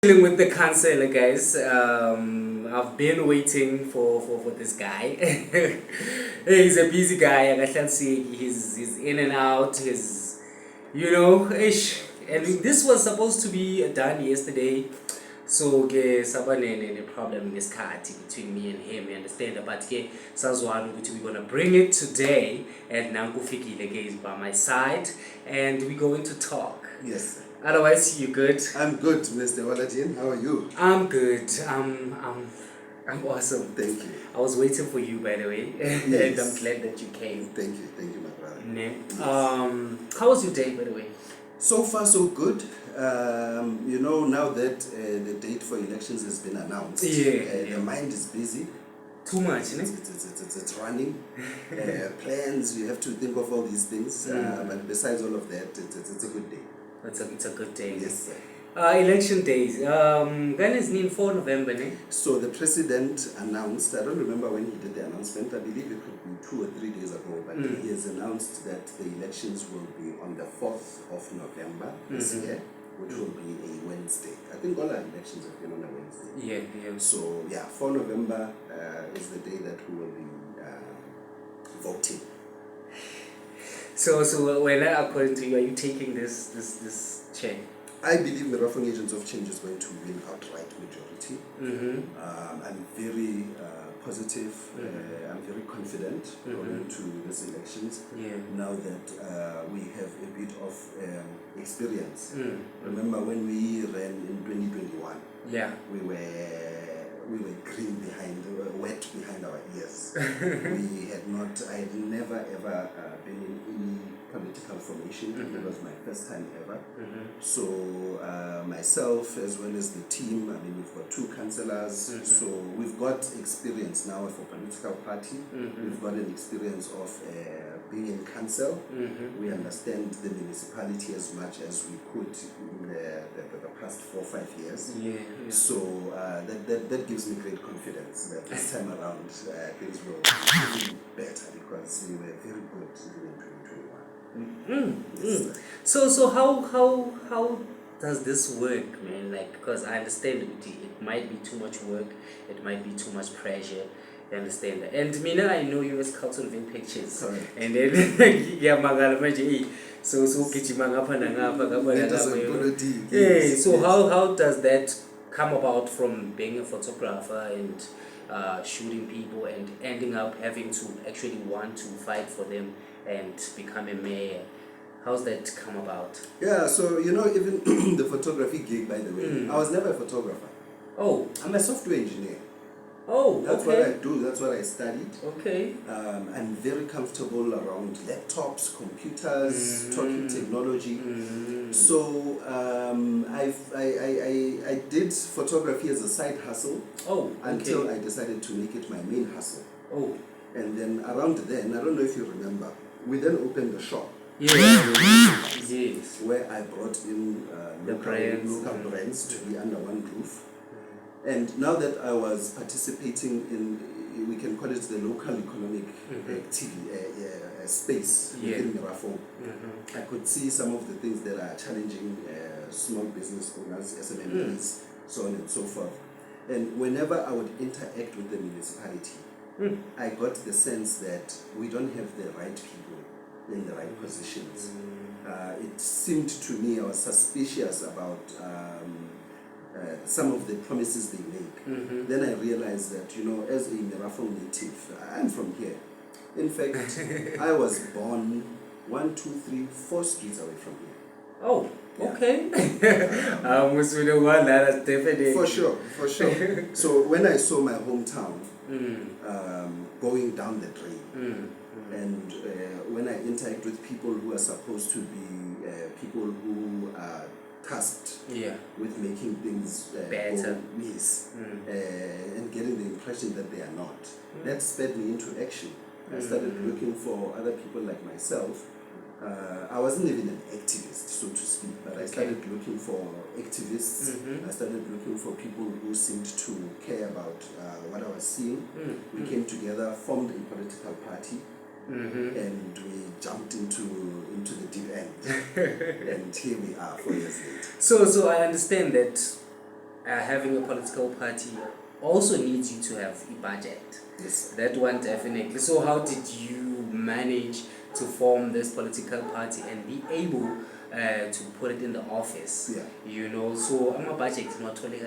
Dealing with the councillor, guys. I've been waiting for this guy. He's a busy guy. I can see he's in and out. Ish. And this was supposed to be done yesterday. So a problem between me and him, you understand? But we're gonna bring it today, and now is by my side, and we're going to talk. Yes. Otherwise, you good? I'm good, Mr. WallaDin's. How are you? I'm good. I'm awesome. Thank you. I was waiting for you, by the way, Yes. and I'm glad that you came. Thank you, my brother. Yes. Yes. How was your day, by the way? So far, so good. Now that the date for elections has been announced, the mind is busy. Too much, It's running. Plans, you have to think of all these things. But besides all of that, it's a good day. It's a good day. Yes, sir. Election days. When is it? 4 November, ne? So the president announced, I don't remember when he did the announcement, I believe it could be 2 or 3 days ago, but he has announced that the elections will be on the 4th of November this year, which will be a Wednesday. I think all our elections have been on a Wednesday. Yeah. So, 4 November is the day that we will be voting. So when according to you, are you taking this chair? I believe the Mirafong Agents of Change is going to win outright majority. I'm very positive. I'm very confident going into these elections. Now that we have a bit of experience. Remember when we ran in 2021? We were green behind, wet behind our ears. I had never ever been in any political formation. It was my first time ever. So myself as well as the team, we've got 2 councillors, so we've got experience now for political party. We've got an experience of being in council. We understand the municipality as much as we could in the past 4 or 5 years. So that gives me great confidence that this time around things will be better, because we were very good in 2021. Yes. So how does this work, man? Because I understand it might be too much work, it might be too much pressure. You understand that? And I know you as Councillr pictures. Correct. And then so so how does that come about from being a photographer and shooting people and ending up having to actually want to fight for them and become a mayor? How's that come about? So even the photography gig, by the way, I was never a photographer. Oh. I'm a software engineer. Oh, that's what I do, that's what I studied. Okay. I'm very comfortable around laptops, computers, talking technology. So I did photography as a side hustle. Until I decided to make it my main hustle. And then around then, I don't know if you remember, we then opened a shop. Yes. Where I brought in local brands to be under one roof. And now that I was participating in, we can call it the local economic activity space within Mirafong, I could see some of the things that are challenging small business owners, SMEs, so on and so forth. And whenever I would interact with the municipality, I got the sense that we don't have the right people in the right positions. It seemed to me, I was suspicious about some of the promises they make. Then I realized that, as a Mirafong native, I'm from here. In fact, I was born 1, 2, 3, 4 streets away from here. Oh, okay. Definitely. For sure. So when I saw my hometown going down the drain, and when I interact with people who are supposed to be people who are tasked with making things better, and getting the impression that they are not, that spurred me into action. I started looking for other people like myself. I wasn't even an activist, so to speak, but I started looking for activists. I started looking for people who seemed to care about what I was seeing. We came together, formed a political party, and we jumped into the deep end. And here we are 4 years later. So I understand that having a political party also needs you to have a budget. Yes. That one definitely. So how did you manage to form this political party and be able to put it in the office? Yeah. You know, so I'm a budget not totally.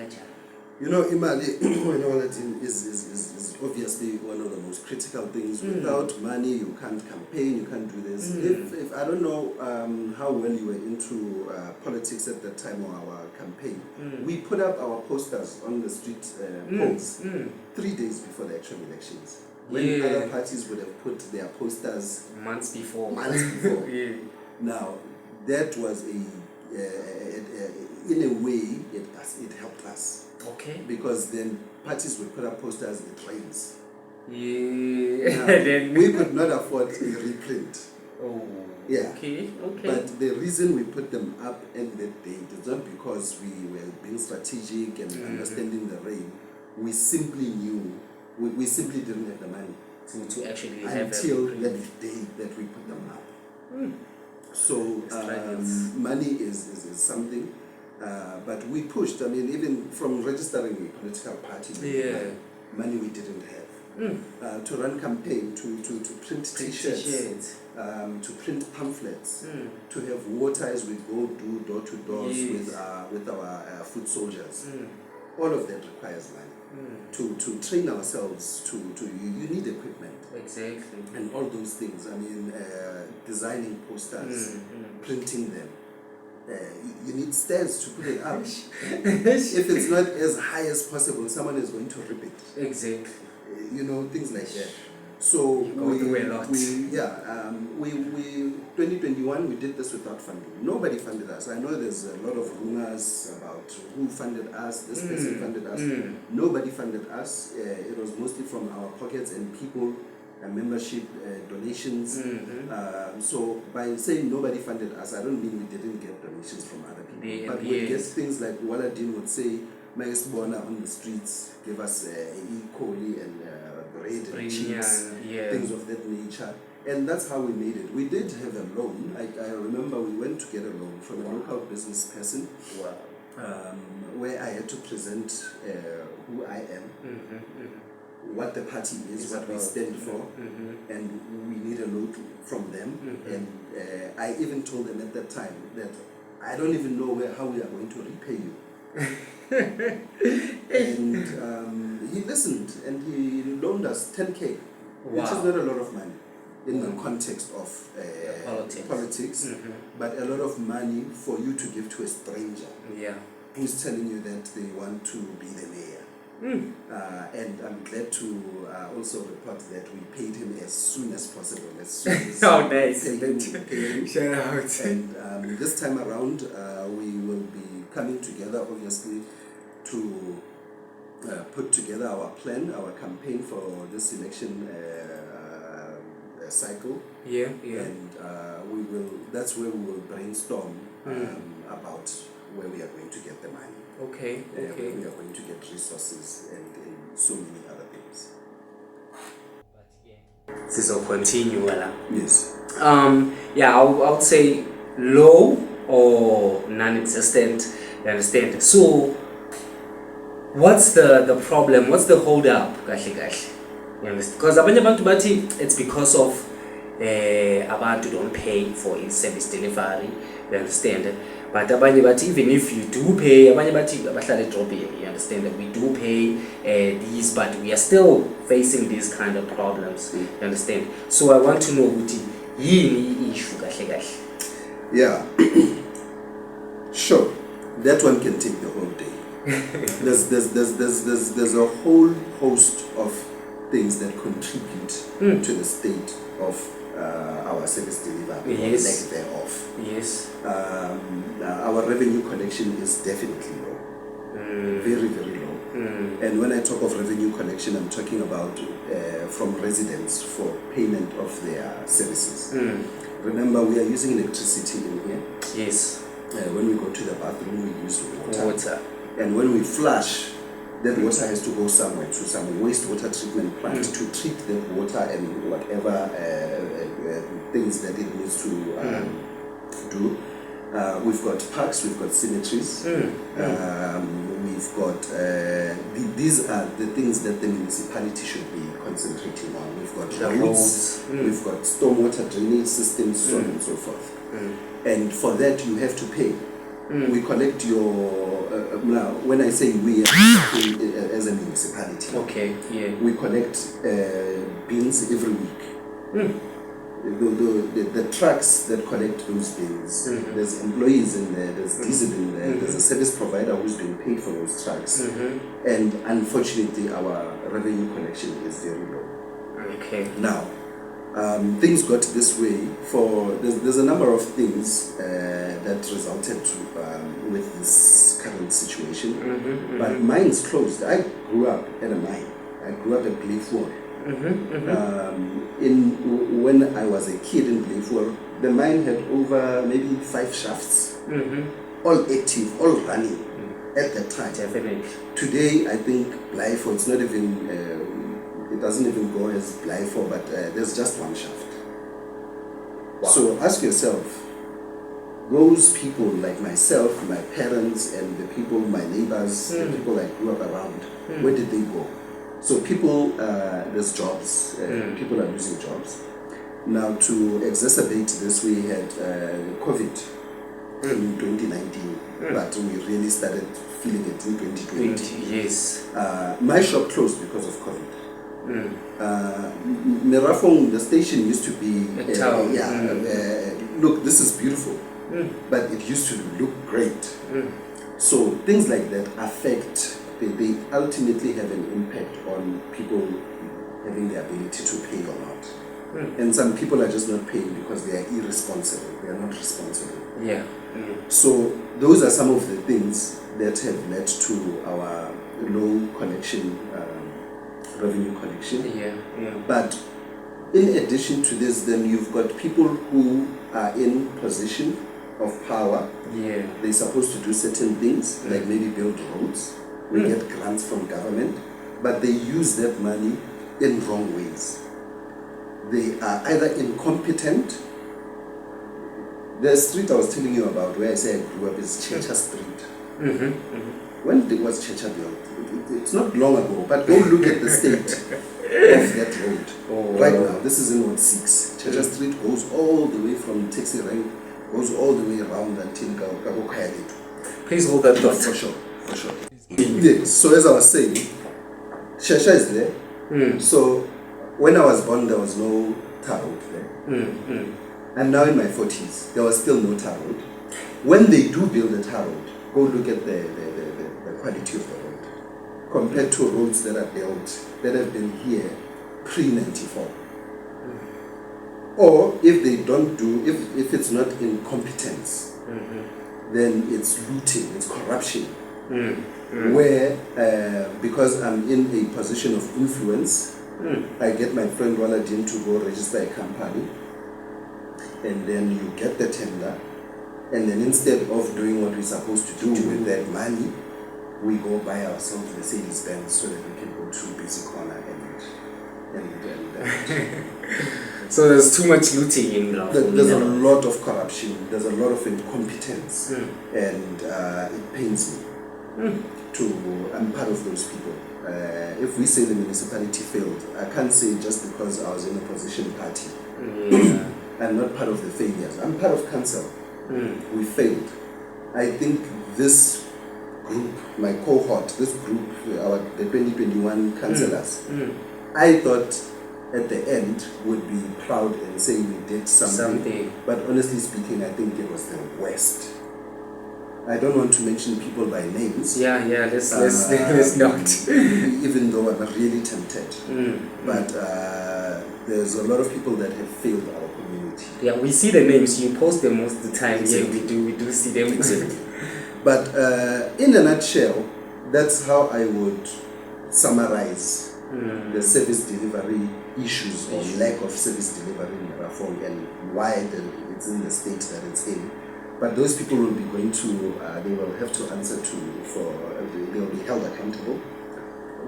You know, imali WallaDin is obviously one of the most critical things. Without money, you can't campaign, you can't do this. If I don't know how well you were into politics at that time or our campaign, we put up our posters on the street poles 3 days before the actual elections. When other parties would have put their posters months before. Yeah. Now, that was in a way, it helped us. Okay. Because then parties would put up posters, it rains. Yeah. Now, we could not afford a reprint. Oh. Yeah. Okay. But the reason we put them up in that date is not because we were being strategic and understanding the rain. We simply knew, we simply didn't have the money to actually have until that day that we put them up. So money is something. But we pushed. I mean, even from registering a political party, money we didn't have. To run campaign, to print T-shirts, to print pamphlets, to have water as we go do door to doors with our foot soldiers. All of that requires money. To train ourselves, you need equipment. Exactly. And all those things. I mean, designing posters, printing them. You need stairs to put it up. If it's not as high as possible, someone is going to rip it. Exactly. You know, things like that. So we 2021 we did this without funding. Nobody funded us. I know there's a lot of rumors about who funded us, this person funded us. Nobody funded us. It was mostly from our pockets and people, membership, donations. So by saying nobody funded us, I don't mean we didn't get donations from other people. But we get things like WallaDin would say, Maesbona on the streets, give us E. coli and bread and cheese, things of that nature. And that's how we made it. We did have a loan. I remember we went to get a loan from a local business person, where I had to present who I am, what the party is, what we stand for, and we need a loan from them. And I even told them at that time that I don't even know how we are going to repay you. And he listened and he loaned us 10K, which is not a lot of money in the context of politics, but a lot of money for you to give to a stranger who's telling you that they want to be the mayor. And I'm glad to also report that we paid him as soon as possible. As soon as oh, nice. We paid him. Shout out. And this time around, we will be coming together, obviously, to put together our plan, our campaign for this election cycle. And we will. That's where we will brainstorm about where we are going to get the money. Okay. Where we are going to get resources and so many other things. This will continue, Wala. Yes. I would say low or non-existent. You understand? So, what's the problem? What's the hold up? You understand? Because it's because of abantu don't pay for service delivery. You understand? But even if you do pay, you understand that we do pay these, but we are still facing these kind of problems. You understand? So I want to know what issue. Yeah. Sure. That one can take the whole day. There's a whole host of things that contribute to the state of our service delivery, or lack thereof. Yes. Our revenue collection is definitely low. Very, very low. And when I talk of revenue collection, I'm talking about from residents for payment of their services. Remember, we are using electricity in here. Yes. When we go to the bathroom, we use water. And when we flush, that water has to go somewhere, to some wastewater treatment plant to treat that water and whatever things that it needs to do. We've got parks, we've got cemeteries, we've got, these are the things that the municipality should be concentrating on. We've got roads, we've got stormwater drainage systems, so on and so forth. And for that you have to pay. We collect your, now when I say we as a municipality, we collect bins every week. The trucks that collect those bins, there's employees in there, there's diesel in there, there's a service provider who's being paid for those trucks, and unfortunately our revenue collection is very low. Now, things got this way for, there's a number of things that resulted with this current situation, but mine's closed. I grew up at a mine. I grew up at Playford. When I was a kid in Playford, the mine had over maybe 5 shafts, all active, all running at that time. Definitely. Today, I think Playford, it's not even, it doesn't even go as Playford, but there's just 1 shaft. Wow. So ask yourself, those people like myself, my parents, and the people, my neighbors, the people I grew up around, where did they go? So people, there's jobs, people are losing jobs. Now to exacerbate this, we had COVID in 2019, but we really started feeling it in 2020. Yes. My shop closed because of COVID. Merafong, the station used to be a town. Look, this is beautiful, but it used to look great. So things like that affect, they ultimately have an impact on people having the ability to pay or not. And some people are just not paying because they are irresponsible, they are not responsible. So those are some of the things that have led to our low collection, revenue collection. But in addition to this, then you've got people who are in position of power. They're supposed to do certain things, like maybe build roads. We get grants from government, but they use that money in wrong ways. They are either incompetent. The street I was telling you about, where I say I grew up, is Checha Street. When was Checha built? It's not long ago, but go look at the state of that road. Right now, this is in Ward 6. Checha Street goes all the way from Taxi Rank, goes all the way around until Gagokayaletu. Please hold that thought. For sure. Yes. So as I was saying, Checha is there. So when I was born, there was no tar road there. And now in my 40s, there was still no tar road. When they do build a tar road, go look at the quality of the road compared to roads that are built, that have been here pre-94. Or if they don't do, if it's not incompetence, then it's looting, it's corruption. Where, because I'm in a position of influence, I get my friend WallaDin's to go register a company, and then you get the tender, and then instead of doing what we're supposed to do with that money, we go buy ourselves Mercedes-Benz so that we can go to Busy Corner and So there's too much looting in there's a lot of corruption, there's a lot of incompetence, and it pains me. I'm part of those people. If we say the municipality failed, I can't say just because I was in a opposition party. I'm not part of the failures. I'm part of council. We failed. I think this group, my cohort, this group, the 2021 councillors, I thought at the end would be proud and say we did something. But honestly speaking, I think it was the worst. I don't want to mention people by names. Let's not. Even though I'm really tempted. But there's a lot of people that have failed our community. Yeah, we see the names. You post them most of the time. Exactly. We do see them. But in a nutshell, that's how I would summarize the service delivery issues or lack of service delivery in Merafong and why it's in the state that it's in. But those people will be going to, they will have to answer to, they will be held accountable.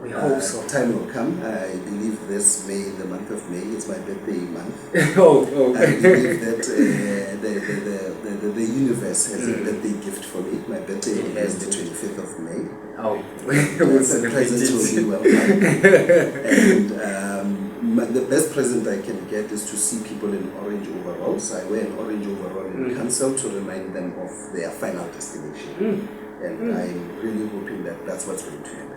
We hope so. Time will come. I believe this May, the month of May, is my birthday month. Oh. I believe that the universe has a birthday gift for me. My birthday is the 25th of May. Oh, presents will be welcome. And the best present I can get is to see people in orange overalls. I wear an orange overall in council to remind them of their final destination. And I'm really hoping that that's what's going to happen.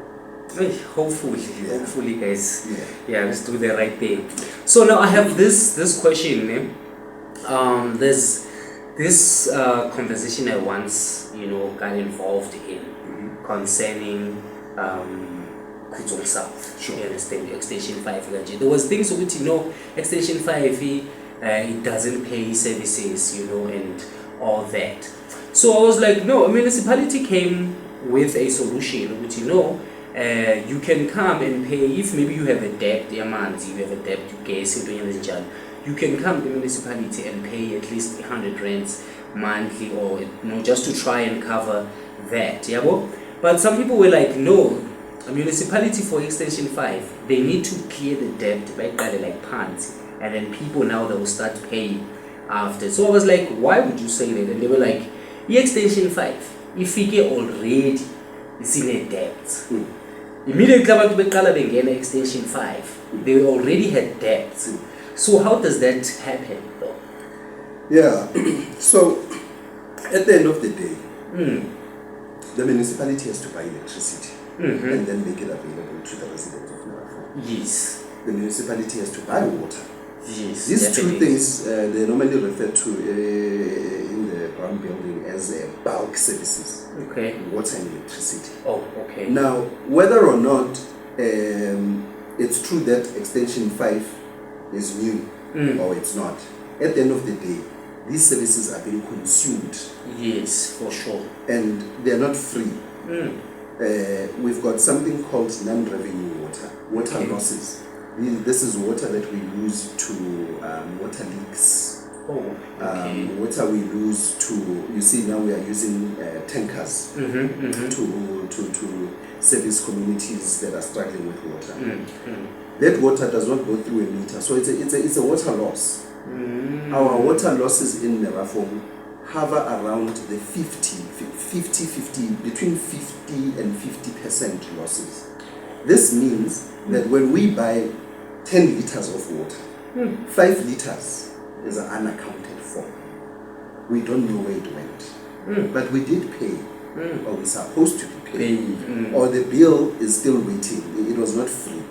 Hopefully, guys. Yeah, let's do the right thing. So now I have this question. There's this conversation I once got involved in concerning Kuzong South. Sure. You understand, Extension 5. There was things which Extension 5 it doesn't pay services, and all that. So I was like, no, a municipality came with a solution which you can come and pay. If maybe you have a debt, you have a debt to gas, you can come to the municipality and pay at least 100 rands monthly, or just to try and cover that. But some people were like, no, a municipality for Extension 5, they need to clear the debt by like pants, and then people now they will start paying after. So I was like, why would you say that? And they were like, Extension 5, if we get already it's in a debt. Immediately about the Extension 5, they already had debts. So how does that happen though? Yeah, so at the end of the day, the municipality has to buy electricity and then make it available to the residents of Narafo. Yes. The municipality has to buy water. Yes. These definitely. two things, they normally refer to in the brown building as bulk services. Okay. Water and electricity. Oh, okay. Now, whether or not it's true that Extension 5 is new or it's not, at the end of the day, these services are being consumed. Yes, for sure. And they're not free. We've got something called non-revenue water losses. This is water that we lose to water leaks. Oh, okay. Water we lose to, you see now we are using tankers to service communities that are struggling with water. That water does not go through a meter, so it's a water loss. Our water losses in Narafo hover around the 50, between 50 and 50% losses. This means that when we buy 10 liters of water, 5 liters is unaccounted for. We don't know where it went. But we did pay, or we're supposed to be paying, or the bill is still waiting. It was not free.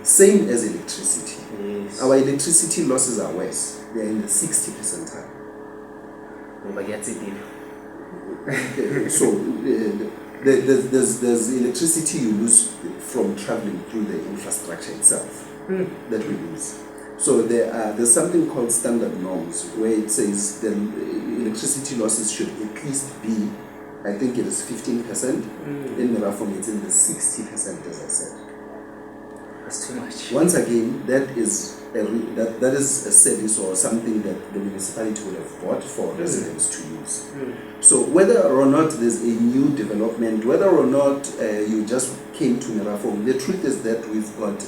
Same as electricity. Yes. Our electricity losses are worse. They are in the 60 percentile. So there's electricity you lose from traveling through the infrastructure itself that we lose. So there's something called standard norms where it says the electricity losses should at least be, I think it is 15%. In Narafo it's in the 60%, as I said. That's too much. Once again, that is a service or something that the municipality would have bought for residents to use. So whether or not there's a new development, whether or not you just came to Narafo, the truth is that we've got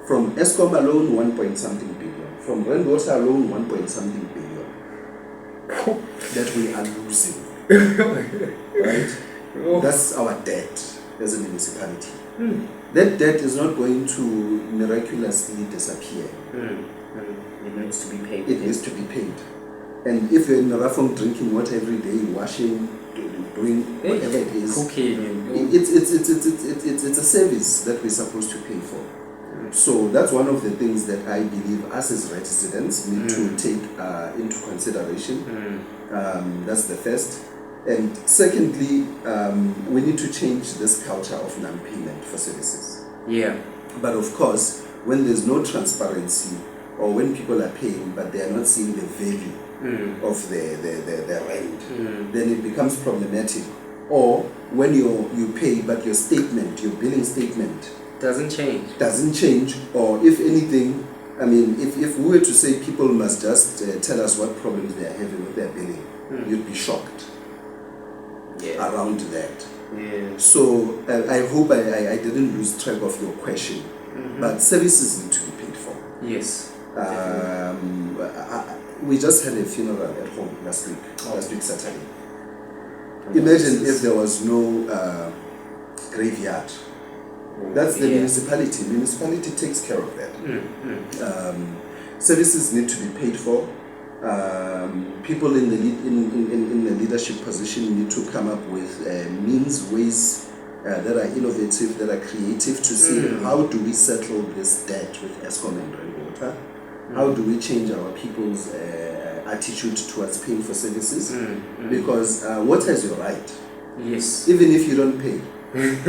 from Eskom alone 1 point something billion, from Rainwater alone 1 point something billion that we are losing. Right? That's our debt as a municipality. That debt is not going to miraculously disappear. It needs to be paid. It needs to be paid. And if you're in Narafo drinking water every day, washing, doing whatever it is, cooking, it's a service that we're supposed to pay for. So that's one of the things that I believe us as residents need to take into consideration. That's the first. And secondly, we need to change this culture of non-payment for services. Yeah. But of course, when there's no transparency, or when people are paying but they are not seeing the value of the rent, then it becomes problematic. Or when you pay but your billing statement doesn't change, or if anything, I mean, if we were to say people must just tell us what problems they are having with their billing, you'd be shocked around that. Yeah. So I hope I didn't lose track of your question, but services need to be paid for. Yes. We just had a funeral at home last week Saturday. Imagine if there was no graveyard. That's the municipality. Municipality takes care of that. Services need to be paid for. People in the leadership position need to come up with ways that are innovative, that are creative to see how do we settle this debt with Eskom and Rainwater. How do we change our people's attitude towards paying for services? Because water is your right. Yes. Even if you don't pay,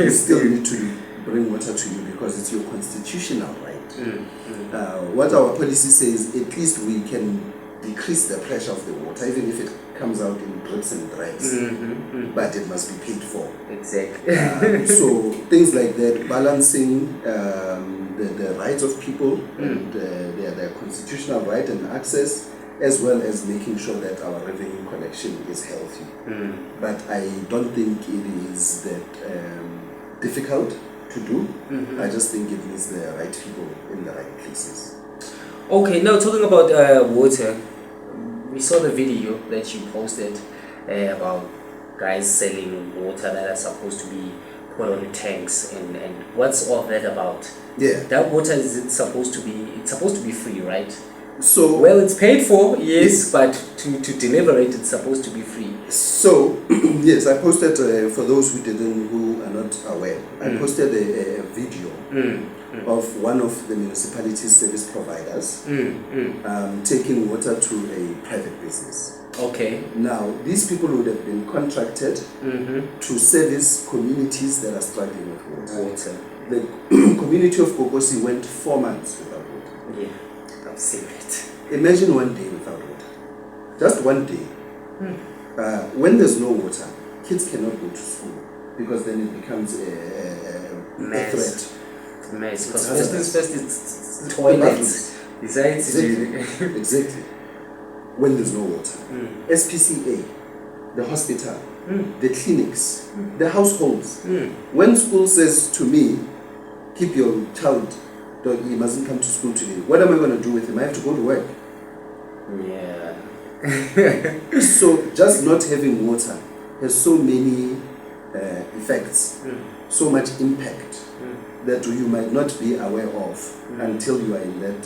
you still need to bring water to you because it's your constitutional right. What our policy says, at least we can decrease the pressure of the water, even if it comes out in drips and drabs, but it must be paid for. Exactly. So things like that, balancing the rights of people and their constitutional right and access, as well as making sure that our revenue collection is healthy. But I don't think it is that difficult to do. I just think it needs the right people in the right places. Okay, now talking about water, we saw the video that you posted about guys selling water that are supposed to be put on tanks, and what's all that about? Yeah. That water is supposed to be free, right? So well, it's paid for, yes, but to deliver it, it's supposed to be free. So yes, I posted for those who are not aware. I posted a video of one of the municipality's service providers taking water to a private business. Okay. Now, these people would have been contracted to service communities that are struggling with water. The community of Kokosi went 4 months without water. Yeah, I've seen it. Imagine 1 day without water. Just 1 day. When there's no water, kids cannot go to school because then it becomes a threat. Because first it's toilets. Exactly. When there's no water. SPCA, the hospital, the clinics, the households. When school says to me, keep your child, he mustn't come to school today, what am I going to do with him? I have to go to work. Yeah. So just not having water has so many effects, so much impact that you might not be aware of until you are in that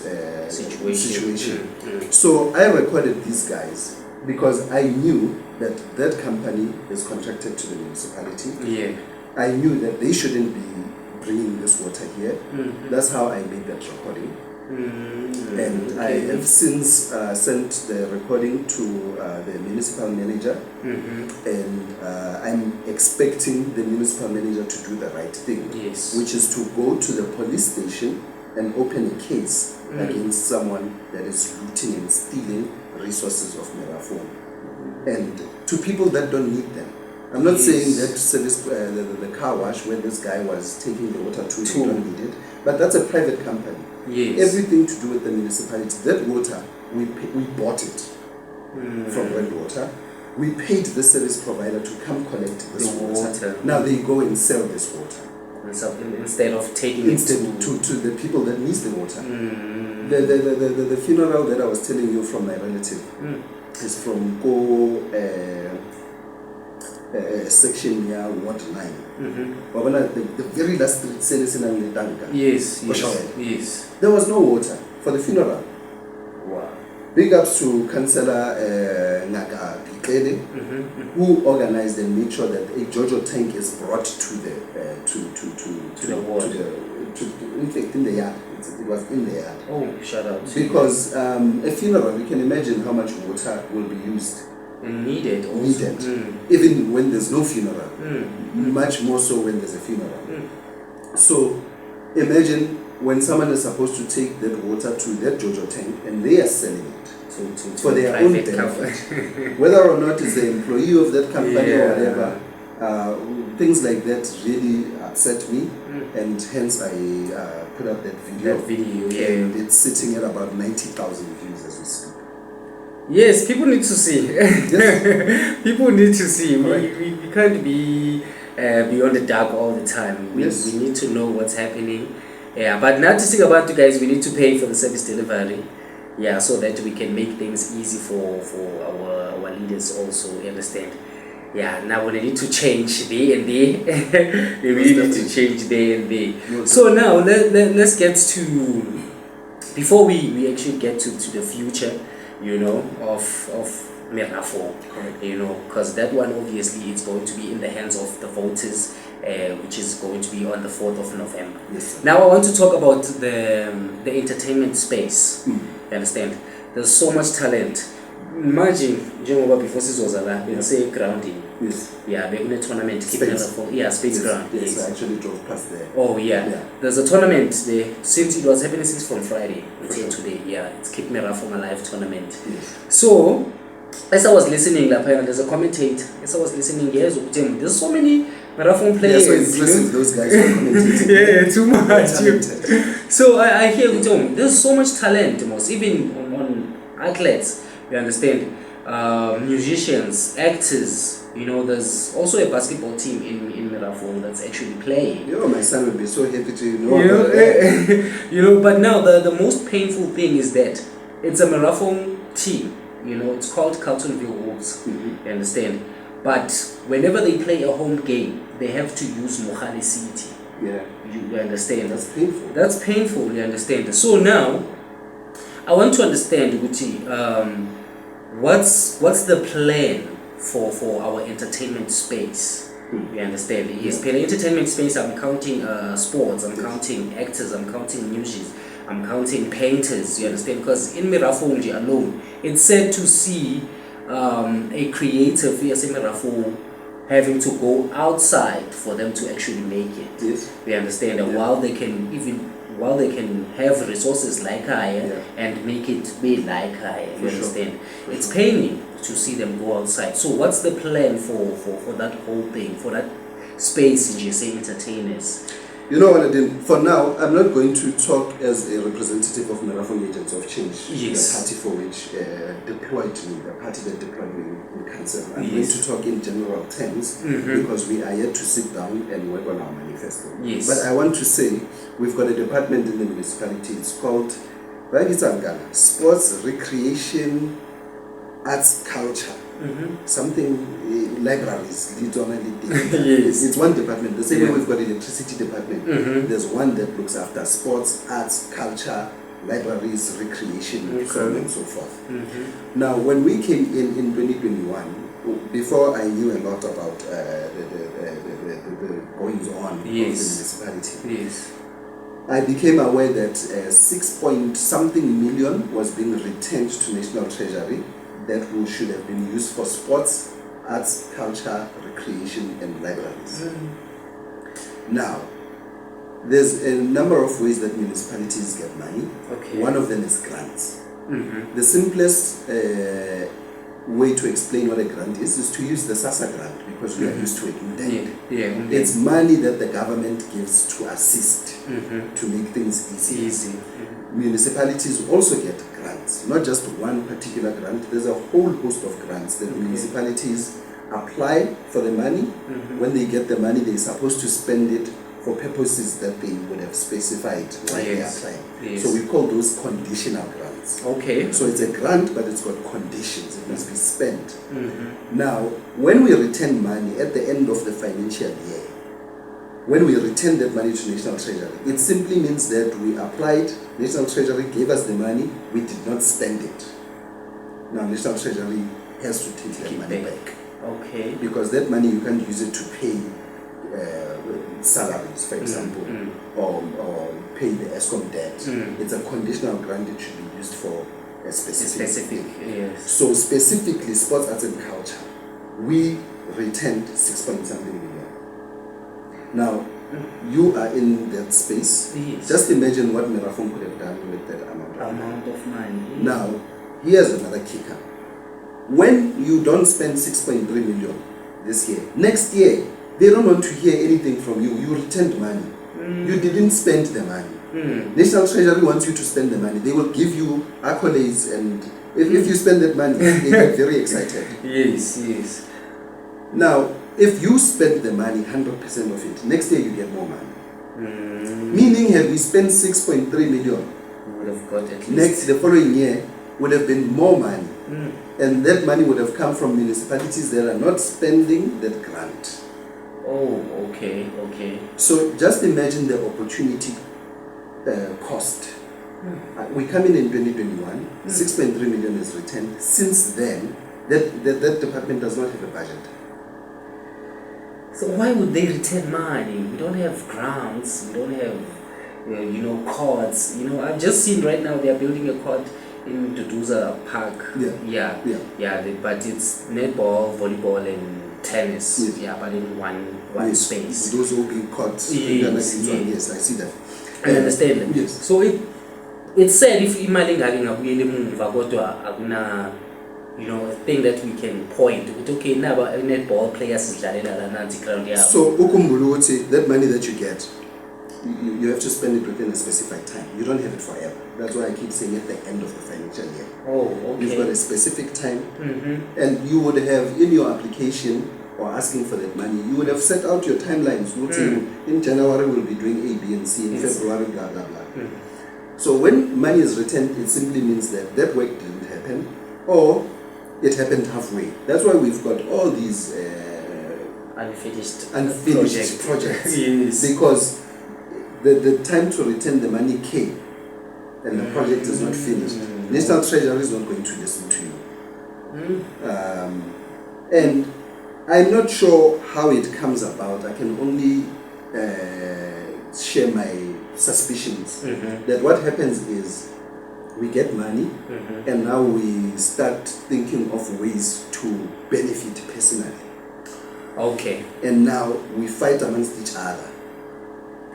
situation. So I recorded these guys because I knew that company is contracted to the municipality. Yeah. I knew that they shouldn't be bringing this water here. That's how I made that recording. And I have since sent the recording to the municipal manager, and I'm expecting the municipal manager to do the right thing, which is to go to the police station and open a case against someone that is looting and stealing resources of Merafon, and to people that don't need them. I'm not saying that service, the car wash where this guy was taking the water to, they don't need it, but that's a private company. Everything to do with the municipality. That water, we bought it from Rainwater. We paid the service provider to come collect this water. Now they go and sell this water. Instead of taking it to the people that need the water. The funeral that I was telling you from my relative is from section near Ward 9. The very last street, yes. There was no water for the funeral. Wow. Big ups to Councillr Keke, who organized and made sure that a Jojo tank is brought to the ward. In fact, in the yard. It was in the yard. Oh, shout out. Because a funeral, you can imagine how much water will be used. Needed. Even when there's no funeral, much more so when there's a funeral. So imagine when someone is supposed to take that water to that Jojo tank and they are selling it for their own benefit, whether or not it's the employee of that company or whatever. Things like that really upset me, and hence I put up that video. And it's sitting at about 90,000 views as we speak. Yes, people need to see. Yes. People need to see. We can't be be on the dark all the time. We Yes. need to know what's happening. Yeah, but not to think about you guys, we need to pay for the service delivery. Yeah, so that we can make things easy for our leaders also, you understand? Yeah, now we need to change there and there. We need to change there and there. So now let's get to, before we actually get to the future, you know, of Merafo, you know, because that one obviously it's going to be in the hands of the voters, which is going to be on the 4th of November. Yes, now I want to talk about the entertainment space. You understand? There's so much talent. Imagine, before sizozala, we'll say grounding. Yes. Yeah, we're going to tournament. Space. Yeah, space ground. Yes, I actually drove past there. Oh yeah. There's a tournament there since it was happening since from Friday until today. Yeah, it's Keep Merafo Alive tournament. Yes. So as I was listening, there's a commentator. As I was listening, yes, there's so many Merafo players. Yeah, so impressive, those guys are commentating. Yeah, too much. So I hear there's so much talent, most even on athletes. You understand? Musicians, actors. You know, there's also a basketball team in Merafo that's actually playing. You know, my son would be so happy to know. You know, but now the most painful thing is that it's a Merafo team. You know, it's called Carltonville Wolves. You understand? But whenever they play a home game, they have to use Mohale City. Yeah. You understand? That's painful. That's painful, you understand? So now, I want to understand, Gucci, what's the plan for our entertainment space? You understand? Yes, per entertainment space, I'm counting sports, I'm counting actors, I'm counting musicians, I'm counting painters, you understand? Because in Merafo alone, it's sad to see a creative in Merafo having to go outside for them to actually make it. Yes. You understand? And while they can have resources like higher and make it be like higher, you understand? It's paining to see them go outside. So what's the plan for that whole thing, for that space in GSA entertainers? You know what I did? For now, I'm not going to talk as a representative of Merafo Agents of Change, the party for which deployed me, the party that deployed me in Council. I'm going to talk in general terms because we are yet to sit down and work on our manifesto. Yes. But I want to say we've got a department in the municipality. It's called Sports, Recreation, Arts, Culture. Something libraries, Yes. It's one department. The same way we've got an electricity department. There's one that looks after sports, arts, culture, libraries, recreation, so on and so forth. Now, when we came in 2021, before I knew a lot about the goings on of the municipality, I became aware that 6-point-something million was being returned to National Treasury that should have been used for sports, arts, culture, recreation, and libraries. Now, there's a number of ways that municipalities get money. One of them is grants. The simplest way to explain what a grant is to use the SASSA grant because we are used to it. It's money that the government gives to assist to make things easy. Municipalities also get grants, not just one particular grant. There's a whole host of grants that municipalities apply for the money. When they get the money, they're supposed to spend it for purposes that they would have specified while they are applying. So we call those conditional grants. So it's a grant, but it's got conditions. It must be spent. Now, when we return money at the end of the financial year, when we return that money to National Treasury, it simply means that we applied, National Treasury gave us the money, we did not spend it. Now National Treasury has to take that money back. Because that money you can't use it to pay salaries, for example, or pay the ESCOM debt. It's a conditional grant, it should be used for a specific. So specifically, sports, arts and culture, we returned 6-point-something million. Now, you are in that space. Just imagine what Merafo could have done with that amount of money. Now, here's another kicker. When you don't spend 6.3 million this year, next year, they don't want to hear anything from you. You returned money. You didn't spend the money. National Treasury wants you to spend the money. They will give you accolades, and if you spend that money, they get very excited. Now, if you spend the money, 100% of it, next year you get more money. Meaning, had we spent 6.3 million, we would have got at least the following year would have been more money. And that money would have come from municipalities that are not spending that grant. Oh, okay. So just imagine the opportunity cost. We come in 2021, 6.3 million is returned. Since then, that department does not have a budget. So why would they return money? We don't have grounds, we don't have, courts. I've just seen right now they are building a court in Duduza Park. Yeah. But it's netball, volleyball, and tennis. Yes. Yeah, but in one space. Those will be courts. Yes, I see that. I understand that. Yes. So it's said if imali ngake ngabuyela emuva kodwa akuna a thing that we can point to. Okay, now netball players is ground. So that money that you get, you have to spend it within a specified time. You don't have it forever. That's why I keep saying at the end of the financial year. Oh, okay. You've got a specific time, and you would have in your application or asking for that money, you would have set out your timelines. In January we'll be doing A, B, and C. In February, blah blah blah. So when money is returned, it simply means that that work didn't happen, or it happened halfway. That's why we've got all these unfinished projects. Yes. Because the time to return the money came, and the project is not finished. National Treasury is not going to listen to you. And I'm not sure how it comes about. I can only share my suspicions that what happens is we get money and now we start thinking of ways to benefit personally. Okay. And now we fight amongst each other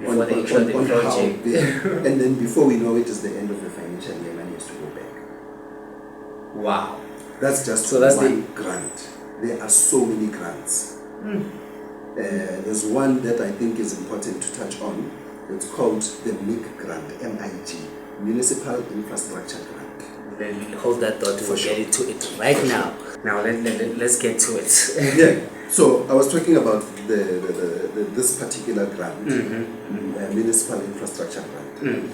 on how and then before we know it is the end of the financial year, money has to go back. Wow. That's just one grant. There are so many grants. There's one that I think is important to touch on. It's called the MIG grant, MIG, Municipal Infrastructure Grant. Then hold that thought, we'll get into it right now. Now let's get to it. Yeah. So I was talking about this particular grant, Municipal Infrastructure Grant.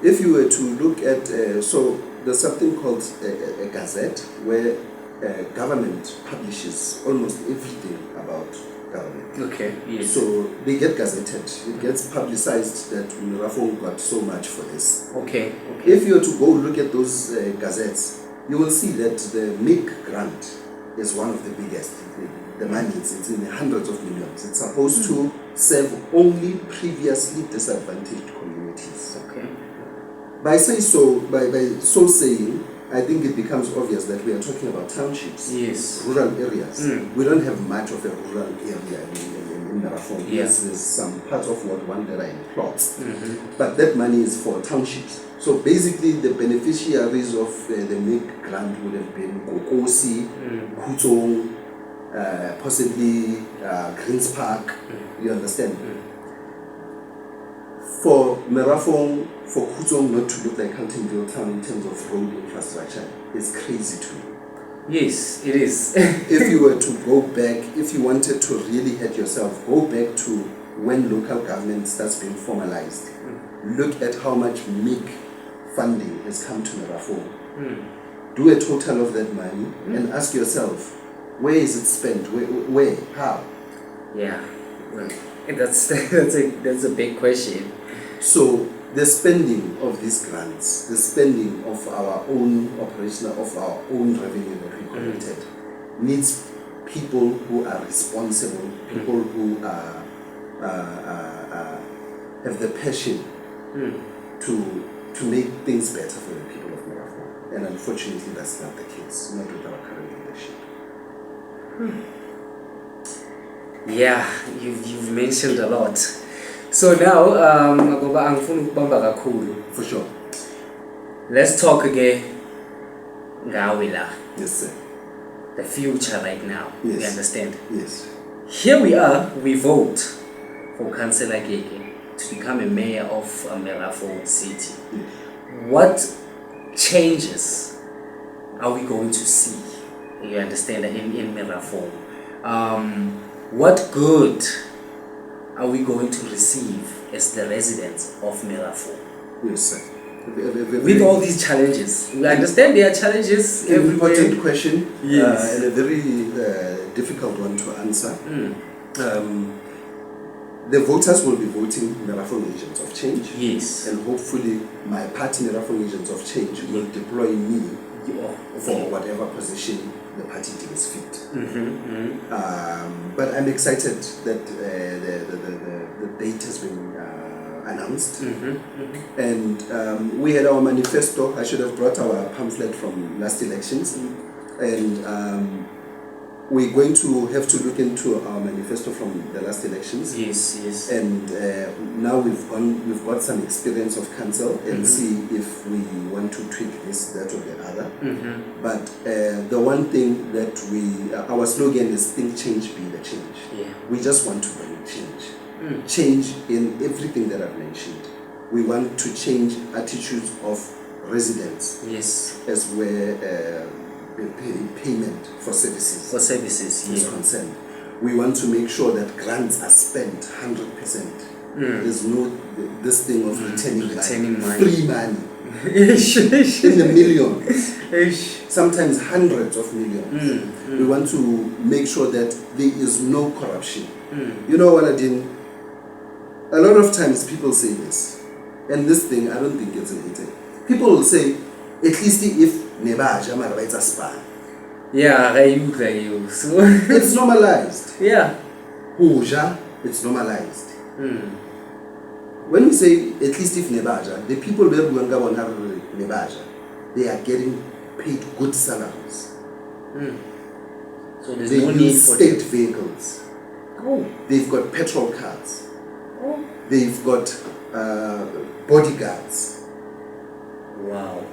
If you were to look at, so there's something called a gazette where government publishes almost everything about government. Okay, yes. So they get gazetted. It gets publicized that Merafong got so much for this. Okay. If you were to go look at those gazettes, you will see that the MIG grant is one of the biggest. The money, it's in the hundreds of millions. It's supposed to serve only previously disadvantaged communities. Okay. By so saying, I think it becomes obvious that we are talking about townships, yes, rural areas. We don't have much of a rural area in Merafong. Yeah. Yes, there's some parts of Ward 1 that are in plots, but that money is for townships. So basically, the beneficiaries of the MIG grant would have been Kokosi, Kutsong, possibly Greens Park. You understand? For Merafong, for Kutsong not to look like Huntingville Town in terms of road infrastructure is crazy to me. Yes, it is. If you were to go back, if you wanted to really hurt yourself, go back to when local government starts being formalized. Look at how much MIG funding has come to Merafong. Do a total of that money and ask yourself, where is it spent? Where? How? Yeah, that's a big question. So the spending of these grants, the spending of our own operational, of our own revenue that we collected, needs people who are responsible, people who have the passion to make things better for the people of Merafong. And unfortunately, that's not the case, not with our current leadership. Yeah, you've mentioned a lot. So now, for sure. Let's talk again. Ngawila. Yes, sir. The future right now. Yes. You understand? Yes. Here we are. We vote for Councillr Keke to become a mayor of Merafong City. Yes. What changes are we going to see? You understand, in Merafong? what good are we going to receive as the residents of Merafo? Yes, sir. With all these challenges, we understand there are challenges An everywhere. important question, Yes. and a very difficult one to answer. The voters will be voting Merafo Agents of Change. Yes. And hopefully my party, Merafo Agents of Change, will deploy me for whatever position the party deems fit. But I'm excited that the date has been announced. And we had our manifesto. I should have brought our pamphlet from last elections. And we're going to have to look into our manifesto from the last elections. Yes, yes. And now we've got some experience of council and see if we want to tweak this, that, or the other. But the one thing that our slogan is "Think Change, Be the Change." Yeah. We just want to bring change. Change in everything that I've mentioned. We want to change attitudes of residents. Yes. As where payment for services is concerned. We want to make sure that grants are spent 100%. There's no this thing of returning money. Free money. In the millions. Sometimes hundreds of millions. We want to make sure that there is no corruption. You know, WallaDin, a lot of times people say this, and this thing I don't think it's related. People will say, at least if Nebaja Marbaita Spa. Yeah, Rayu. So it's normalized. Yeah. Huja, it's normalized. When we say at least if Nebaja, the people who are Nebaja, they are getting paid good salaries. So there's they no use need for state vehicles. Oh. They've got petrol cards. Oh. They've got bodyguards. Wow.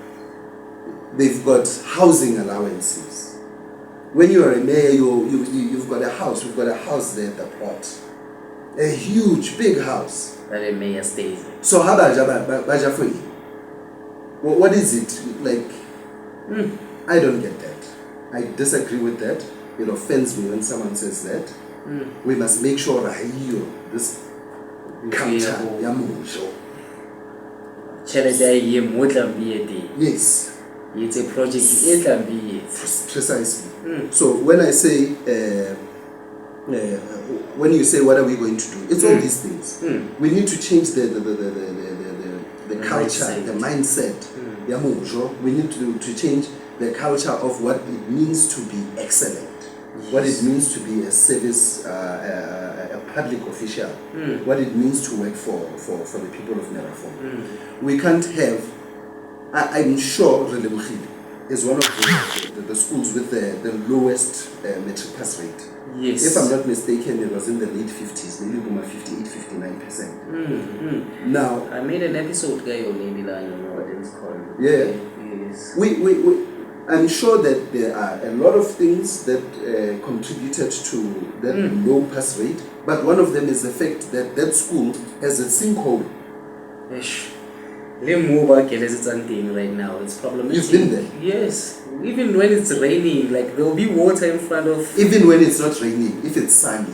They've got housing allowances. When you are a mayor, you've got a house. We've got a house there at the port. A huge, big house. That a mayor stays in. So how about what is it? Like, I don't get that. I disagree with that. It offends me when someone says that. We must make sure this culture. Yes. It's a project. Precisely. So when I say, when you say what are we going to do, it's all these things. We need to change the culture, the mindset. We need to change the culture of what it means to be excellent, what it means to be a service, a public official, what it means to work for the people of Merafo. We can't have. I'm sure Relebogile is one of the schools with the lowest matric pass rate. Yes. If I'm not mistaken, it was in the late 50s, maybe 58-59%. Now, I made an episode guy on WallaDin's called. Yeah. Yes. I'm sure that there are a lot of things that contributed to that low pass rate, but one of them is the fact that that school has a sinkhole. Right now, it's problematic. You've been there? Yes. Even when it's raining, like there will be water in front of. Even when it's not raining, if it's sunny,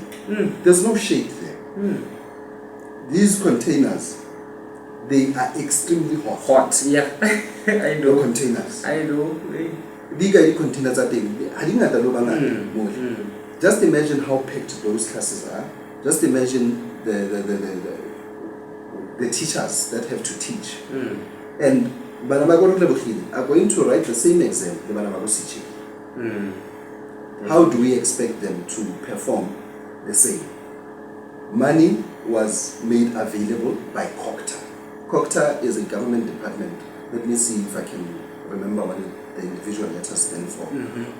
there's no shade there. These containers, they are extremely hot. Yeah. I know. The containers. I know. Bigger containers are there. Just imagine how packed those classes are. Just imagine the teachers that have to teach. And Relebogile are going to write the same exam. How do we expect them to perform the same? Money was made available by COCTA. COCTA is a government department. Let me see if I can remember what the individual letters stand for.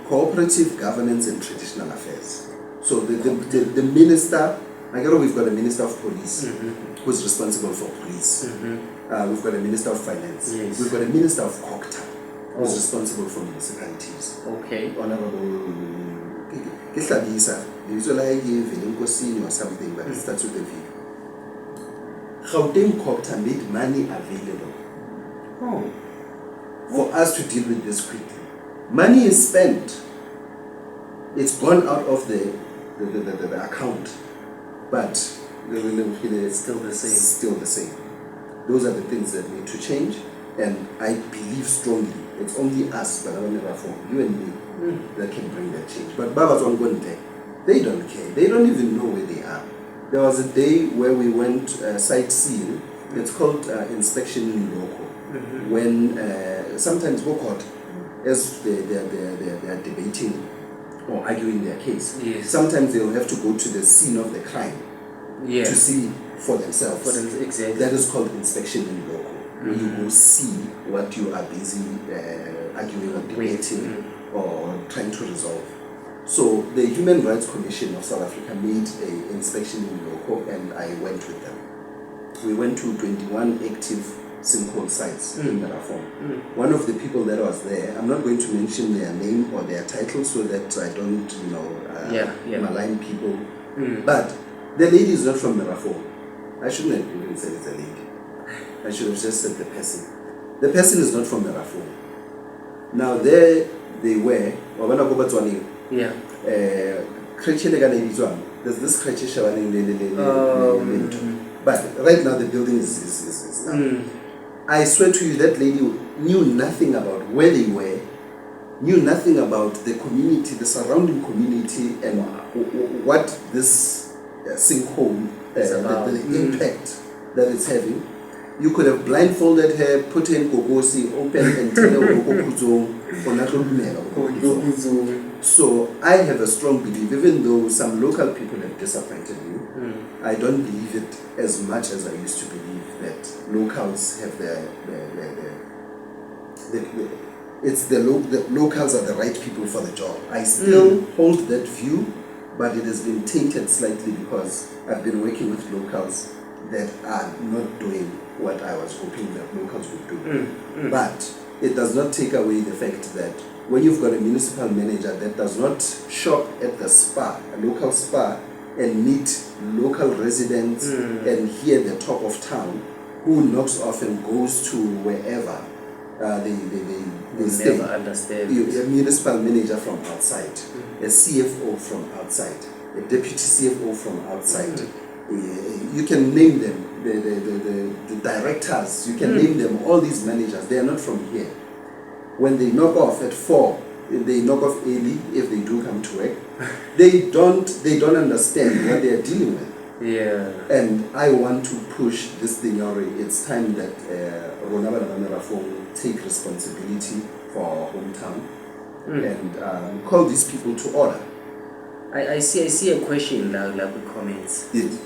Cooperative Governance and Traditional Affairs. So the minister, we've got a minister of police who's responsible for police. We've got a minister of finance. Yes. We've got a minister of COCTA who's responsible for municipalities. Okay. Honorable or something, but it starts with a V. Gauteng COCTA made money available for us to deal with this quickly. Money is spent. It's gone out of the the account, but it's Still the same. Still the same. Those are the things that need to change, and I believe strongly it's only us, but you and me, that can bring that change. But Baba's on one day, they don't care. They don't even know where they are. There was a day where we went sightseeing. It's called inspection in local. When sometimes Bokot, as they are debating or arguing their case, sometimes they'll have to go to the scene of the crime to see for themselves. Exactly. That is called inspection in local. Where you go see what you are busy arguing or debating or trying to resolve. So the Human Rights Commission of South Africa made an inspection in local, and I went with them. We went to 21 active sinkhole sites in Merafong. One of the people that was there, I'm not going to mention their name or their title so that I don't, malign people. But the lady is not from Merafong. I shouldn't have even said it's a lady. I should have just said the person. The person is not from Merafong. Now there they were. There's this creche. But right now the building is down. I swear to you, that lady knew nothing about where they were, knew nothing about the community, the surrounding community, and what this sinkhole, the impact that it's having. You could have blindfolded her, put her in Kogosi, open and tell her. So I have a strong belief, even though some local people have disappointed me, I don't believe it as much as I used to believe that locals have the locals are the right people for the job. I still hold that view, but it has been tainted slightly because I've been working with locals that are not doing what I was hoping that locals would do. But it does not take away the fact that when you've got a municipal manager that does not shop at the spa, a local spa, and meet local residents and hear the talk of town, who knocks off and goes to wherever they stay. Never understand. A municipal manager from outside, a CFO from outside, a deputy CFO from outside. You can name them, the directors, you can name them, all these managers, they are not from here. When they knock off at 4, they knock off early if they do come to work. They don't understand what they are dealing with. And I want to push this thing already. It's time that take responsibility for our hometown and call these people to order. I see a question like the comments. Yes.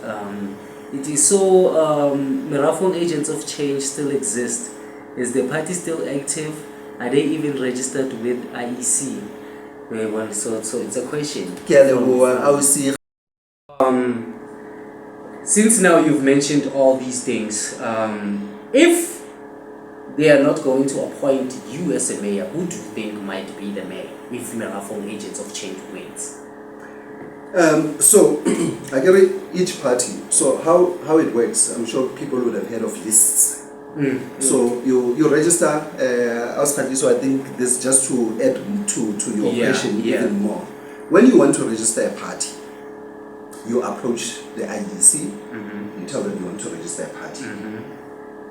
It is so Merafong agents of change still exist. Is the party still active? Are they even registered with IEC? So it's a question. Since now you've mentioned all these things, if they are not going to appoint you as a mayor, who do you think might be the mayor if Merafong agents of change wins? So I get each party. So how it works, I'm sure people would have heard of lists. So you register so I think this just to add to your question even more. When you want to register a party, you approach the IEC, you tell them you want to register a party.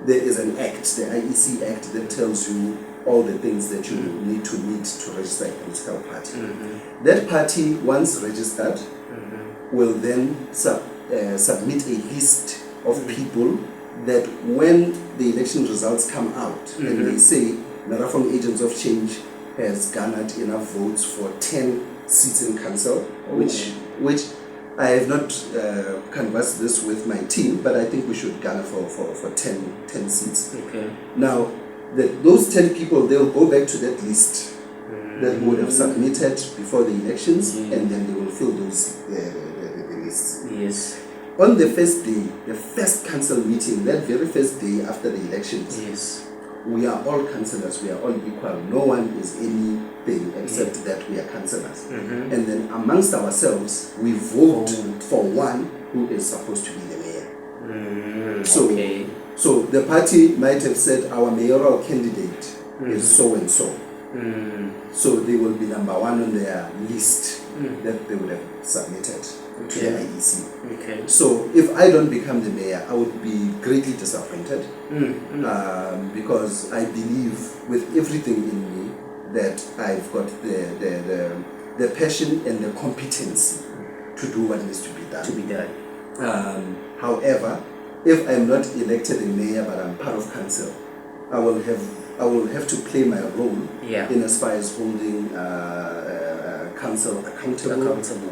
There is an act, the IEC Act, that tells you all the things that you need to meet to register a political party. That party, once registered, will then submit a list of people that when the election results come out and they say Merafong Agents of Change has garnered enough votes for 10 seats in council, which I have not canvassed this with my team, but I think we should garner for 10 seats. Now, those 10 people, they'll go back to that list that would have submitted before the elections, and then they will fill those the lists. Yes. On the first day, the first council meeting, that very first day after the elections, we are all councillors, we are all equal. No one is anything except that we are councillors. And then amongst ourselves, we vote for one who is supposed to be the mayor. So the party might have said our mayoral candidate is so and so. So they will be number one on their list. that they would have submitted to the IEC. Okay. So if I don't become the mayor, I would be greatly disappointed because I believe with everything in me that I've got the passion and the competency to do what needs to be done. However, if I'm not elected a mayor but I'm part of council, I will have to play my role in as far as holding council accountable.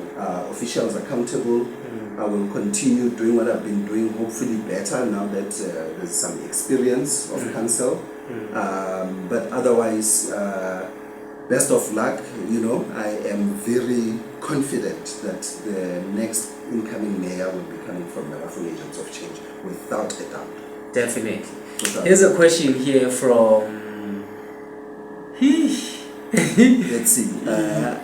Officials accountable. I will continue doing what I've been doing, hopefully better now that there's some experience of council. But otherwise, best of luck. I am very confident that the next incoming mayor will be coming from the Agents of Change, without a doubt. Definitely. Here's a question here from... Let's see.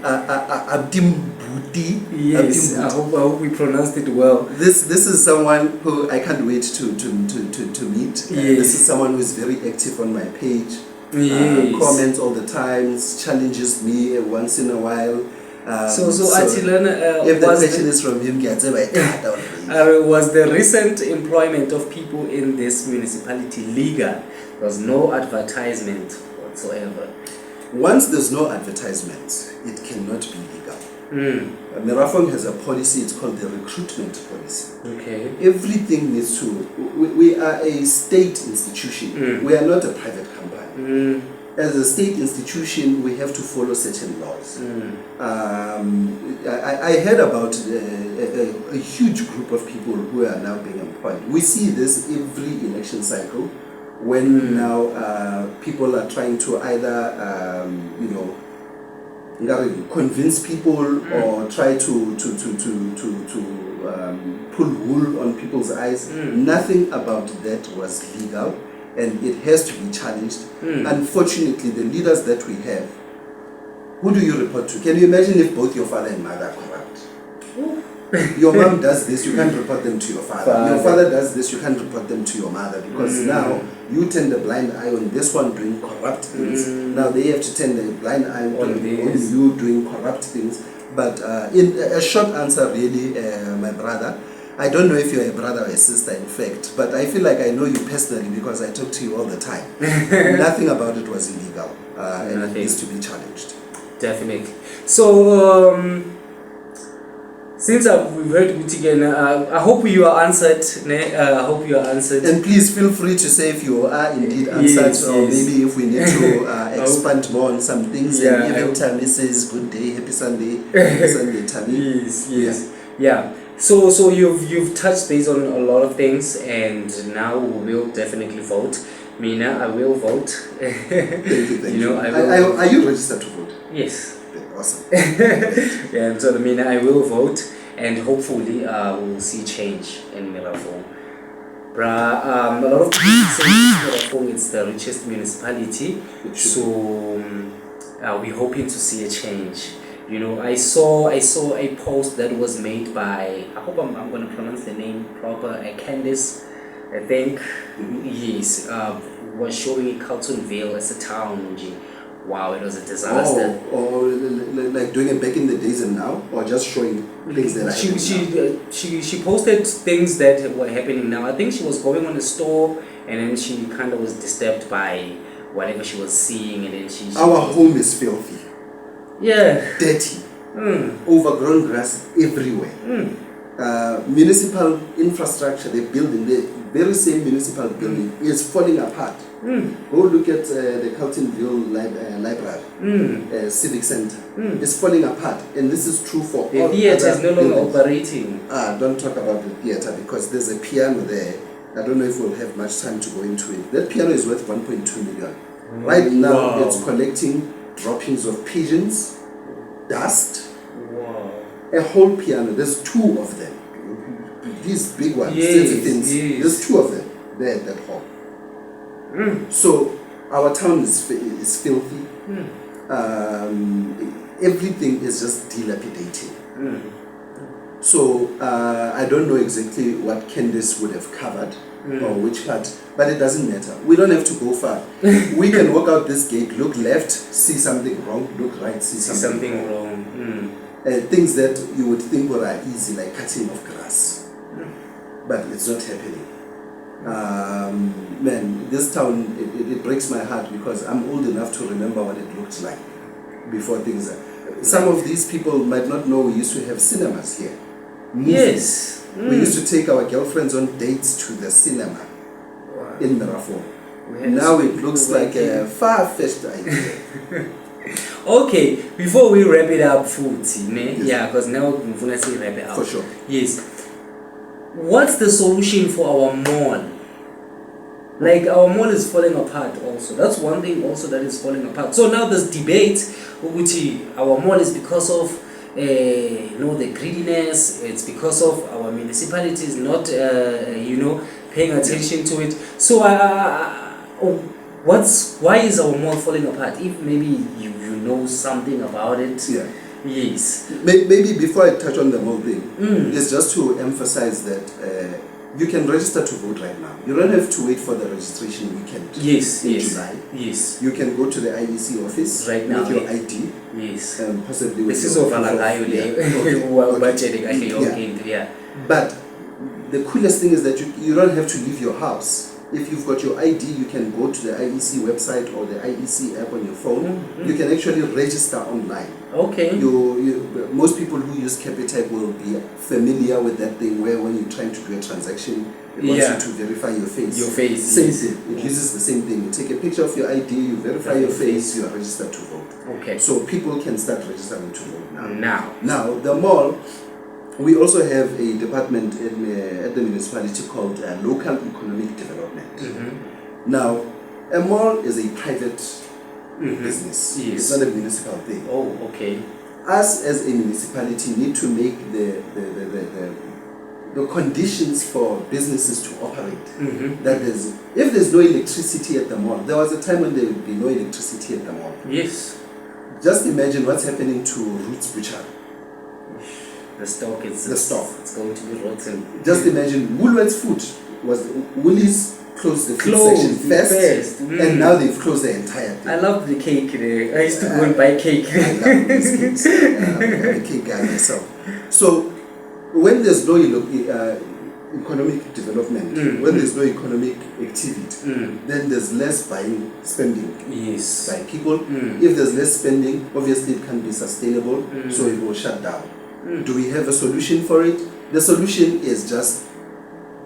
Abdim Budi. Yes, I hope we pronounced it well. This is someone who I can't wait to meet. This is someone who is very active on my page. Comments all the time, challenges me once in a while. So Atilana, if the question is from him, was the recent employment of people in this municipality legal? There was no advertisement whatsoever. Once there's no advertisement, it cannot be legal. Merafong has a policy, it's called the recruitment policy. Okay. Everything needs to... We are a state institution. We are not a private company. As a state institution, we have to follow certain laws. I heard about a huge group of people who are now being employed. We see this every election cycle when now people are trying to either, convince people or try to pull wool on people's eyes. Nothing about that was legal. And it has to be challenged. Unfortunately, the leaders that we have, who do you report to? Can you imagine if both your father and mother are corrupt? Your mom does this, you can't report them to your father. Your father does this, you can't report them to your mother, because now you turn the blind eye on this one doing corrupt things. Now they have to turn the blind eye on you doing corrupt things. But in a short answer, really, my brother, I don't know if you're a brother or a sister, in fact, but I feel like I know you personally because I talk to you all the time. Nothing about it was illegal, and it needs to be challenged. Definitely. So, since we've heard it again, I hope you are answered. I hope you are answered. And please feel free to say if you are indeed answered, or maybe if we need to expand more on some things. And even Tammy says, "Good day, happy Sunday, happy Sunday, Tammy." Yeah. So you've touched base on a lot of things, and now we will definitely vote. Mina, I will vote. Thank you. Are you registered to vote? Yes. Awesome. Yeah, so Mina, I will vote, and hopefully we'll see change in Merafong. A lot of people say Merafong is the richest municipality, so we're hoping to see a change. I saw a post that was made by, I hope I'm going to pronounce the name proper, Candice, I think. Yes, was showing Carltonville as a town. Wow, it was a disaster. Or like doing it back in the days and now, or just showing things that she posted things that were happening now. I think she was going on a store, and then she kind of was disturbed by whatever she was seeing, and then our home is filthy. Yeah. Dirty. Overgrown grass everywhere. Municipal infrastructure, the very same municipal building is falling apart. Go look at the Carltonville Library, Civic Center. It's falling apart, and this is true for the all theatre is no longer operating. Don't talk about the theatre, because there's a piano there. I don't know if we'll have much time to go into it. That piano is worth 1.2 million. Right now, it's collecting droppings of pigeons, dust. A whole piano. There's two of them. These big ones. There's two of them there at that hall. So our town is filthy. Everything is just dilapidating. So I don't know exactly what Candice would have covered or which part, but it doesn't matter. We don't have to go far. We can walk out this gate, look left, see something wrong, look right, see something wrong. things that you would think were easy, like cutting of grass. But it's not happening. Man, this town, it breaks my heart because I'm old enough to remember what it looked like before things. Some of these people might not know we used to have cinemas here. Movies. Yes. We used to take our girlfriends on dates to the cinema in Miraflores. Now it looks like a far-fetched idea. Okay, before we wrap it up, Futhi, ne? Yes. Yeah, because now we're going to say wrap it up. For sure. Yes. What's the solution for our mall? Like, our mall is falling apart also. That's one thing also that is falling apart. So now there's debate, our mall is because of the greediness. It's because of our municipalities not paying attention to it. So why is our mall falling apart? If maybe you know something about it. Yeah. Yes. Maybe before I touch on the whole thing, it's just to emphasize that you can register to vote right now. You don't have to wait for the registration weekend in July. Yes. You can go to the IEC office right now with your ID. Yes. Possibly with this is of WallaDin's. Yeah. But the coolest thing is that you don't have to leave your house. If you've got your ID, you can go to the IEC website or the IEC app on your phone. You can actually register online. Okay. Most people who use Capitec will be familiar with that thing where when you're trying to do a transaction, it wants you to verify your face. Same thing. It uses the same thing. You take a picture of your ID, you verify your face, you are registered to vote. Okay. So people can start registering to vote now. Now, the mall, we also have a department at the municipality called Local Economic Development. Now, a mall is a private business. Yes. It's not a municipal thing. Oh, okay. Us as a municipality need to make the conditions for businesses to operate. That is, if there's no electricity at the mall, there was a time when there would be no electricity at the mall. Yes. Just imagine what's happening to Roots Butcher. The stock is it's going to be rotten. Just imagine Woolworths Food Woolies closed the food section first. And now they've closed the entire thing. I love the cake there. I used to go and buy cake. I love these cakes. I'm a cake guy myself. So when there's no economic development, when there's no economic activity, then there's less spending by people. If there's less spending, obviously it can't be sustainable, so it will shut down. Do we have a solution for it? The solution is just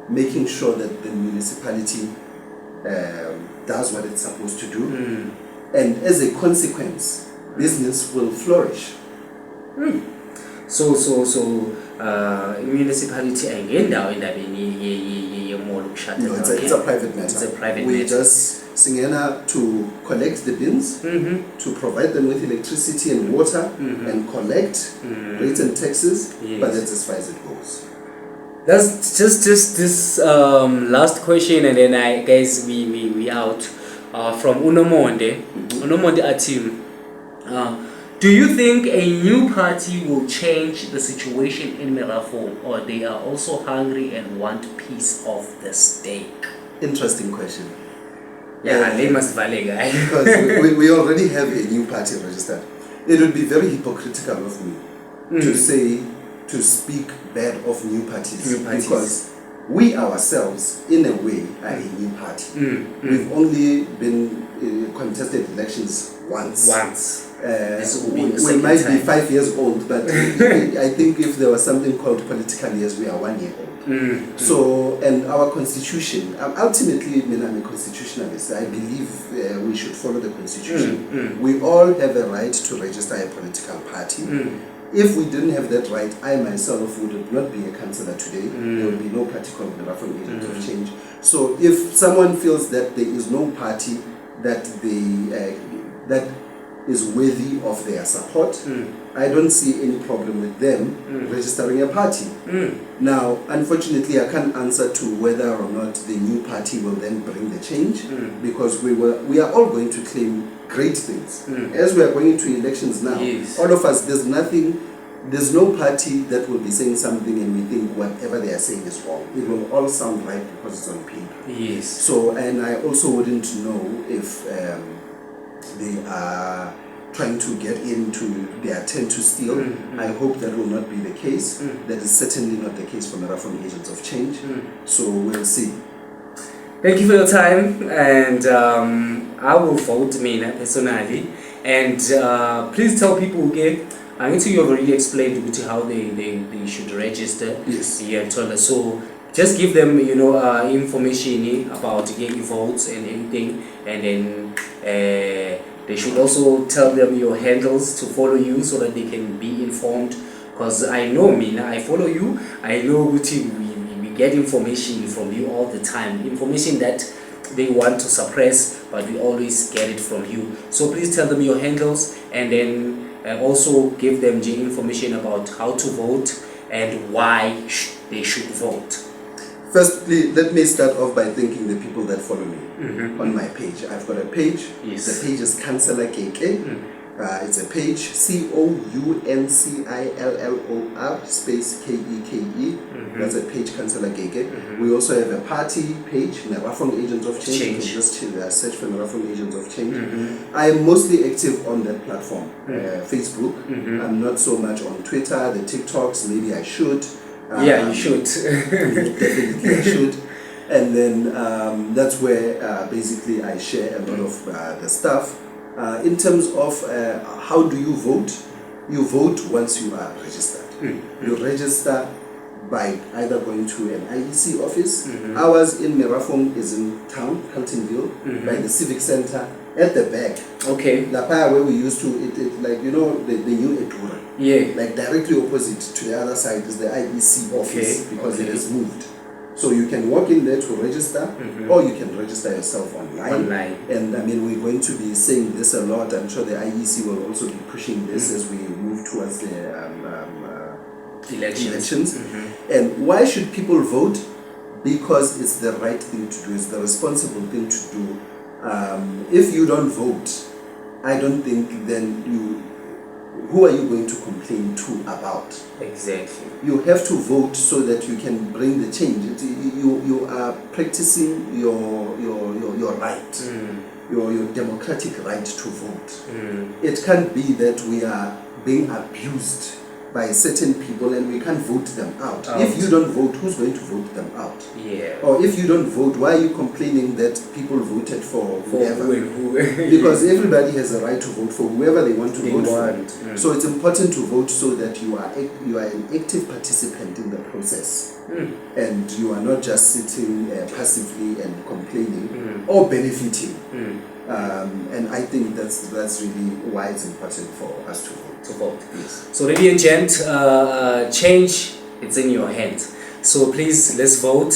making sure that the municipality does what it's supposed to do, and as a consequence, business will flourish. So municipality engendawo endabeni yemall ukushada. No, it's a private matter. It's a private we matter. just singena to collect the bins, to provide them with electricity and water, and collect rates and taxes, but that's as far as it goes. That's just this last question, and then we out from Unomonde. Unomonde Atim. Do you think a new party will change the situation in Miraflores, or they are also hungry and want piece of the steak? Interesting question. Yeah, they must value, guy. Because we already have a new party registered. It would be very hypocritical of me to speak bad of new parties. Because we ourselves, in a way, are a new party. We've only been contested elections once. We might be 5 years old, but I think if there was something called political years, we are 1 year old. So, and our constitution, ultimately, I'm a constitutionalist. I believe we should follow the constitution. We all have a right to register a political party. If we didn't have that right, I myself would not be a councillor today. There would be no party called the Relebogile Agent of Change. So if someone feels that there is no party that is worthy of their support, I don't see any problem with them registering a party. Now, unfortunately, I can't answer to whether or not the new party will then bring the change, because we are all going to claim great things. As we are going into elections now, all of us, there's no party that will be saying something and we think whatever they are saying is wrong. It will all sound right because it's on paper. So, and I also wouldn't know if they are trying to get into their tent to steal. I hope that will not be the case. That is certainly not the case for Marathon Agents of Change. So we'll see. Thank you for your time, and I will vote Mina personally. And please tell people, okay, I think you already explained how they should register. Yes. Yeah, so just give them, information about getting votes and everything, and then they should also tell them your handles to follow you so that they can be informed. Because I know, Mina, I follow you. I know we get information from you all the time, information that they want to suppress, but we always get it from you. So please tell them your handles, and then also give them the information about how to vote and why they should vote. Firstly, let me start off by thanking the people that follow me on my page. I've got a page. Yes. The page is Councillr Keke. It's a page COUNCILLOR space KEKE. That's a page, Councillr Keke. We also have a party page, Marathon Agents of Change. You can just search for Marathon Agents of Change. I am mostly active on that platform, Facebook. I'm not so much on Twitter, the TikToks. Maybe I should. Yeah, you should. Definitely I should. And then that's where basically I share a lot of the stuff. In terms of how do you vote? You vote once you are registered. You register by either going to an IEC office. Ours in Marathon is in town, Carltonville, by the Civic Center at the back. Okay. La Paya, where we used to, like, the new Edura. Yeah. Like directly opposite to the other side is the IEC office, because it has moved. So you can walk in there to register, or you can register yourself online. And I mean, we're going to be saying this a lot. I'm sure the IEC will also be pushing this as we move towards the elections. And why should people vote? Because it's the right thing to do. It's the responsible thing to do. If you don't vote, I don't think then who are you going to complain to about? Exactly. You have to vote so that you can bring the change. You are practicing your right, your democratic right to vote. It can't be that we are being abused by certain people and we can't vote them out. If you don't vote, who's going to vote them out? Yeah. Or if you don't vote, why are you complaining that people voted for whoever? Who? Because everybody has a right to vote for whoever they want to vote for. So So it's important to vote so that you are an active participant in the process, and you are not just sitting passively and complaining or benefiting. And I think that's really why it's important for us to vote. Yes. So ladies and gents, change, it's in your hands. So please, let's vote.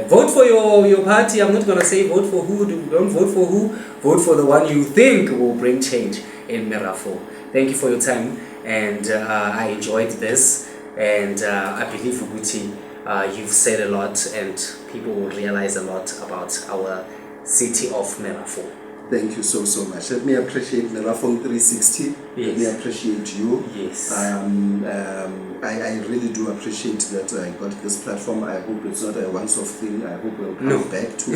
Vote for your party. I'm not going to say vote for who. Don't vote for who. Vote for the one you think will bring change in Merafu. Thank you for your time. And I enjoyed this. And I believe, Uguti, you've said a lot and people will realize a lot about our city of Merafu. Thank you so much. Let me appreciate Marathon 360. Yes. Let me appreciate you. Yes. I really do appreciate that I got this platform. I hope it's not a once-off thing. I hope we'll come back to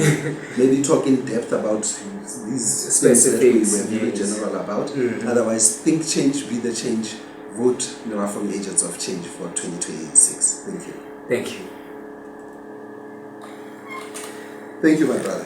maybe talk in depth about these things that we were very general about. Otherwise, think change, be the change. Vote Marathon Agents of Change for 2026. Thank you. Thank you. Thank you, my brother.